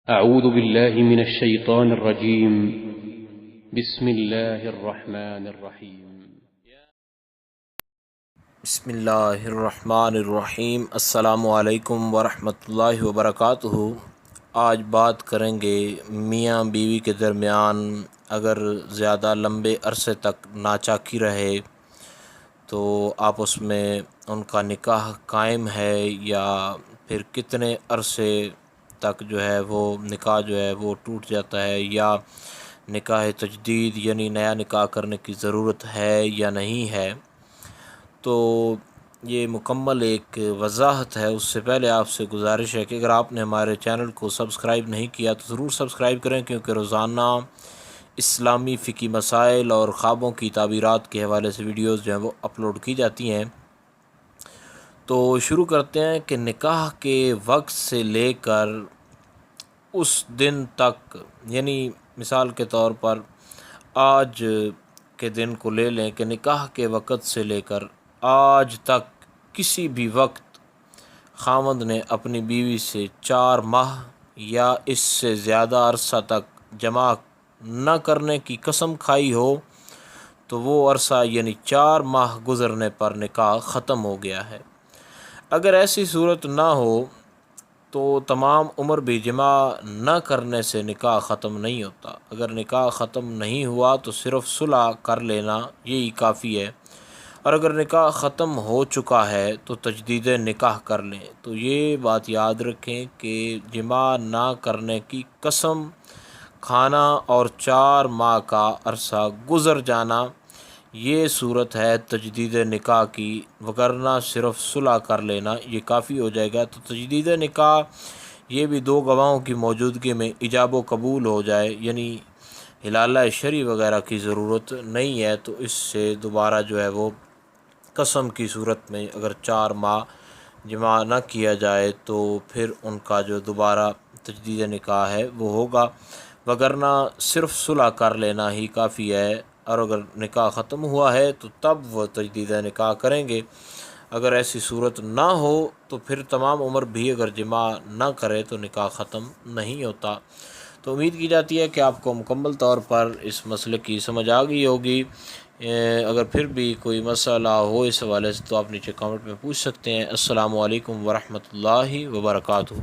أعوذ بالله من الشيطان الرجيم. بسم الله الرحمن الرحيم. بسم اللہ الرحمن الرحیم۔ السلام علیکم ورحمۃ اللہ وبرکاتہ۔ آج بات کریں گے میاں بیوی کے درمیان اگر زیادہ لمبے عرصے تک ناچاکی رہے تو آپس میں ان کا نکاح قائم ہے یا پھر کتنے عرصے تک جو ہے وہ نکاح جو ہے وہ ٹوٹ جاتا ہے، یا نکاح تجدید یعنی نیا نکاح کرنے کی ضرورت ہے یا نہیں ہے۔ تو یہ مکمل ایک وضاحت ہے۔ اس سے پہلے آپ سے گزارش ہے کہ اگر آپ نے ہمارے چینل کو سبسکرائب نہیں کیا تو ضرور سبسکرائب کریں، کیونکہ روزانہ اسلامی فقہی مسائل اور خوابوں کی تعبیرات کے حوالے سے ویڈیوز جو ہیں وہ اپلوڈ کی جاتی ہیں۔ تو شروع کرتے ہیں کہ نکاح کے وقت سے لے کر اس دن تک، یعنی مثال کے طور پر آج کے دن کو لے لیں کہ نکاح کے وقت سے لے کر آج تک کسی بھی وقت خاوند نے اپنی بیوی سے 4 ماہ یا اس سے زیادہ عرصہ تک جماع نہ کرنے کی قسم کھائی ہو تو وہ عرصہ یعنی 4 ماہ گزرنے پر نکاح ختم ہو گیا ہے۔ اگر ایسی صورت نہ ہو تو تمام عمر بھی جماع نہ کرنے سے نکاح ختم نہیں ہوتا۔ اگر نکاح ختم نہیں ہوا تو صرف صلح کر لینا یہی کافی ہے، اور اگر نکاح ختم ہو چکا ہے تو تجدید نکاح کر لیں۔ تو یہ بات یاد رکھیں کہ جماع نہ کرنے کی قسم کھانا اور 4 ماہ کا عرصہ گزر جانا یہ صورت ہے تجدید نکاح کی، وگرنہ صرف صلح کر لینا یہ کافی ہو جائے گا۔ تو تجدید نکاح یہ بھی 2 گواہوں کی موجودگی میں ایجاب و قبول ہو جائے، یعنی حلالہ شرعی وغیرہ کی ضرورت نہیں ہے، تو اس سے دوبارہ جو ہے وہ قسم کی صورت میں اگر 4 ماہ جماع نہ کیا جائے تو پھر ان کا جو دوبارہ تجدید نکاح ہے وہ ہوگا، وگرنہ صرف صلح کر لینا ہی کافی ہے۔ اور اگر نکاح ختم ہوا ہے تو تب وہ تجدید نکاح کریں گے۔ اگر ایسی صورت نہ ہو تو پھر تمام عمر بھی اگر جماع نہ کرے تو نکاح ختم نہیں ہوتا۔ تو امید کی جاتی ہے کہ آپ کو مکمل طور پر اس مسئلے کی سمجھ آ گئی ہوگی۔ اگر پھر بھی کوئی مسئلہ ہو اس حوالے سے تو آپ نیچے کامنٹ میں پوچھ سکتے ہیں۔ السلام علیکم ورحمۃ اللہ وبرکاتہ۔